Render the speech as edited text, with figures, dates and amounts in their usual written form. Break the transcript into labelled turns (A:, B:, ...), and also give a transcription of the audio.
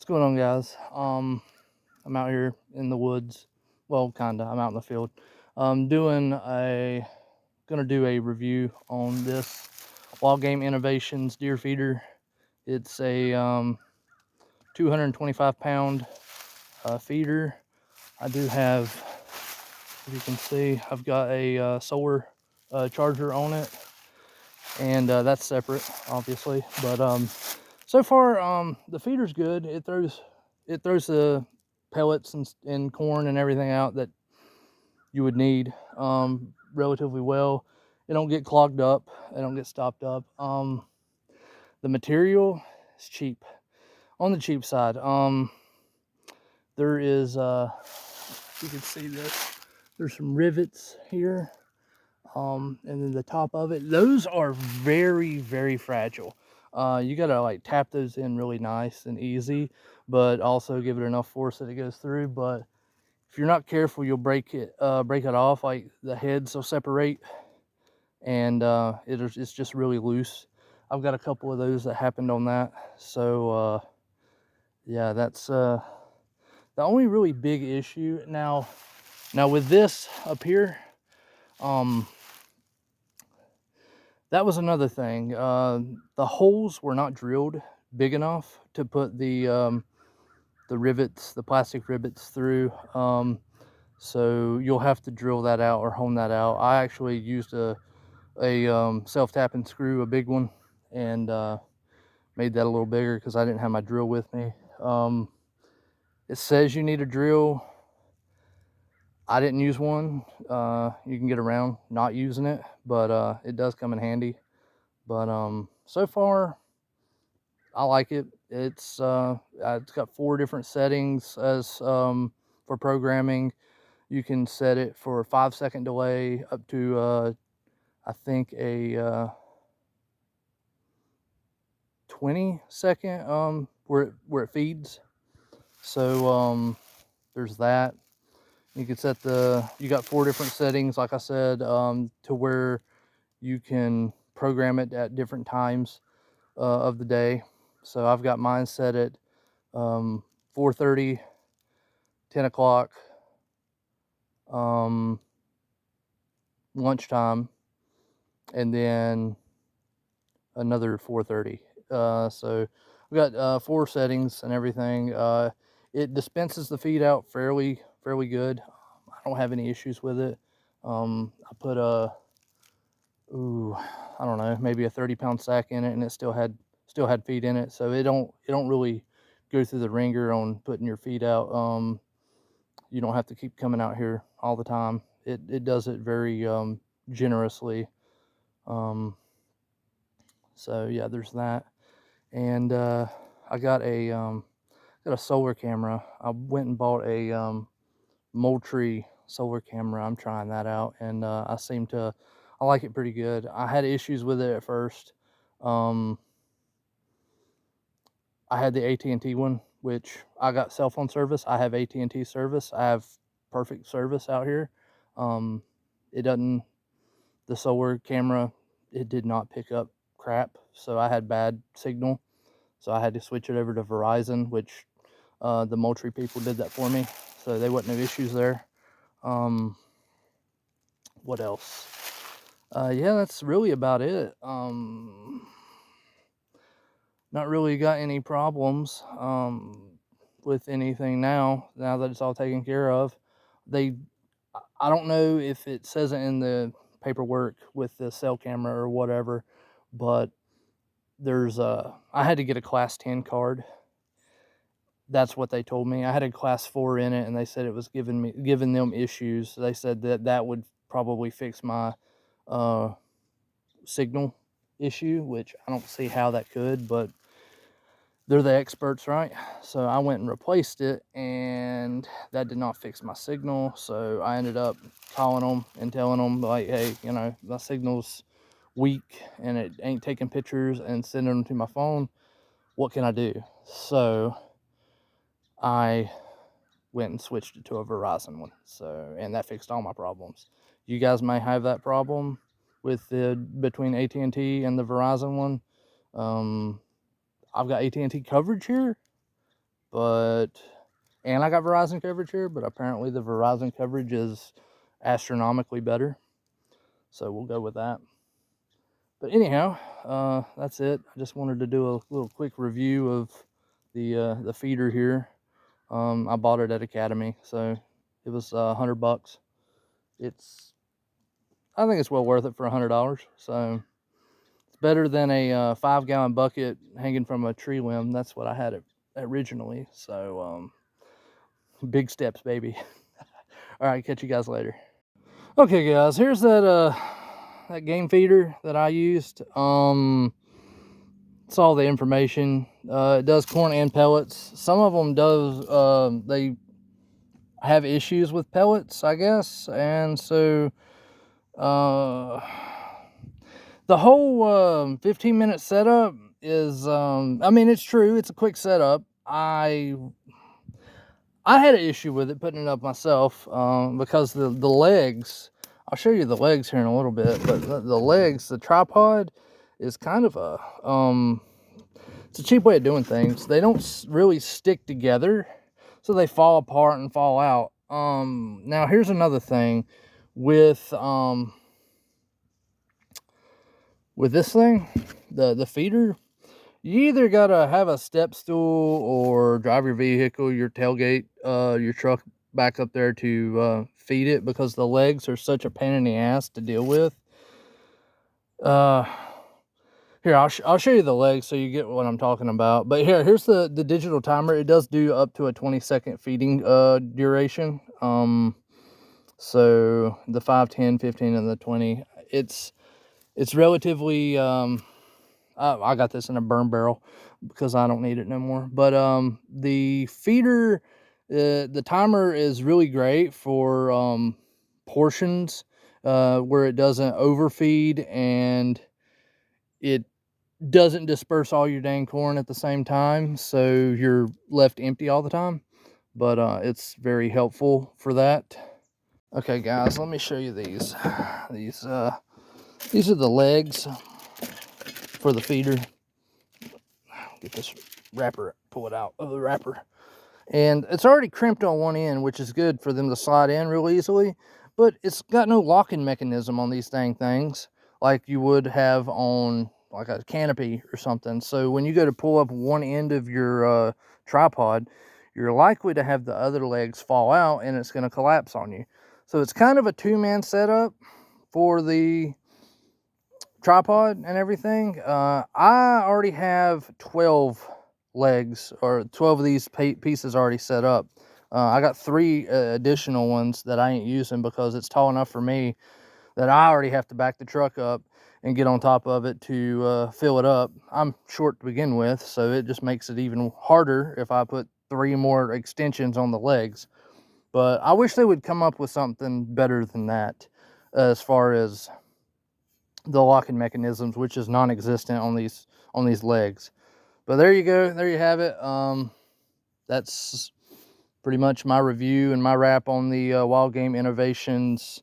A: What's going on, guys? I'm out here in the woods. Well, kinda. I'm out in the field. Gonna do a review on this Wild Game Innovations deer feeder. It's a 225 pound feeder. I do have, as you can see, I've got a solar charger on it, and that's separate, obviously. But so far, the feeder's good. It throws the pellets and corn and everything out that you would need relatively well. It don't get clogged up. It don't get stopped up. The material is cheap, on the cheap side. There is, you can see this. There's some rivets here, and then the top of it. Those are very, very fragile. You gotta like tap those in really nice and easy, but also give it enough force that it goes through. But if you're not careful, you'll break it off. Like the heads will separate, and it's just really loose. I've got a couple of those that happened on that. So yeah, that's the only really big issue. Now with this up here, that was another thing. The holes were not drilled big enough to put the rivets, the plastic rivets through. So you'll have to drill that out or hone that out. I actually used a self-tapping screw, a big one, and made that a little bigger because I didn't have my drill with me. It says you need a drill. I didn't use one. You can get around not using it, but it does come in handy. But so far, I like it. It's got 4 different settings as for programming. You can set it for a 5-second delay up to I think a 20-second where it feeds. So there's that. You can set you got 4 different settings, like I said, to where you can program it at different times of the day. So I've got mine set at 4:30, 10 o'clock, lunchtime, and then another 4:30. So we got 4 settings and everything. It dispenses the feed out fairly good. I don't have any issues with it. I put I don't know, maybe a 30-pound sack in it, and it still had feed in it. So it don't really go through the ringer on putting your feed out. You don't have to keep coming out here all the time. It does it very generously. So yeah, there's that. And I got a solar camera. I went and bought a Moultrie solar camera. I'm trying that out, and I like it pretty good. I had issues with it at first. Um, I had the AT&T one, which I got cell phone service. I have AT&T service. I have perfect service out here. Um, it doesn't, the solar camera, it did not pick up crap. So I had bad signal. So I had to switch it over to Verizon, which the Moultrie people did that for me. So they wasn't no issues there. What else? Yeah, that's really about it. Not really got any problems with anything now that it's all taken care of. I don't know if it says it in the paperwork with the cell camera or whatever, but I had to get a class 10 card. That's what they told me. I had a class 4 in it, and they said it was giving them issues. They said that would probably fix my signal issue, which I don't see how that could, but they're the experts, right? So I went and replaced it, and that did not fix my signal. So I ended up calling them and telling them, like, hey, my signal's weak and it ain't taking pictures and sending them to my phone. What can I do? So I went and switched it to a Verizon one. So, and that fixed all my problems. You guys may have that problem with between AT&T and the Verizon one. I've got AT&T coverage here, and I got Verizon coverage here, but apparently the Verizon coverage is astronomically better. So we'll go with that. But anyhow, that's it. I just wanted to do a little quick review of the feeder here. I bought it at Academy, so it was $100. I think it's well worth it for $100. So it's better than a 5-gallon bucket hanging from a tree limb. That's what I had it originally. So big steps, baby. All right, catch you guys later. Okay, guys, here's that game feeder that I used. It's all the information. It does corn and pellets. Some of them they have issues with pellets, I guess, and so the whole 15-minute setup is I mean, it's true, it's a quick setup. I had an issue with it putting it up myself because the legs, I'll show you the legs here in a little bit, but the legs, the tripod is kind of it's a cheap way of doing things. They don't really stick together, so they fall apart and fall out. Now here's another thing with this thing, the feeder. You either gotta have a step stool or drive your vehicle, your tailgate, your truck back up there to feed it, because the legs are such a pain in the ass to deal with. Here, I'll show you the legs so you get what I'm talking about. But here's the digital timer. It does do up to a 20-second feeding duration. So the 5, 10, 15, and the 20. It's relatively I got this in a burn barrel because I don't need it no more. But the feeder, the timer is really great for portions where it doesn't overfeed and it doesn't disperse all your dang corn at the same time, so you're left empty all the time. But it's very helpful for that. Okay, guys, let me show you these. These are the legs for the feeder. Get this wrapper, pull it out of the wrapper. And it's already crimped on one end, which is good for them to slide in real easily, but it's got no locking mechanism on these dang things like you would have on like a canopy or something. So when you go to pull up one end of your tripod, you're likely to have the other legs fall out and it's going to collapse on you. So it's kind of a two-man setup for the tripod and everything. I already have 12 legs, or 12 of these pieces already set up. I got 3 additional ones that I ain't using because it's tall enough for me that I already have to back the truck up and get on top of it to fill it up. I'm short to begin with, so it just makes it even harder if I put 3 more extensions on the legs. But I wish they would come up with something better than that as far as the locking mechanisms, which is non-existent on these legs. But there you go, there you have it. That's pretty much my review and my wrap on the Wild Game Innovations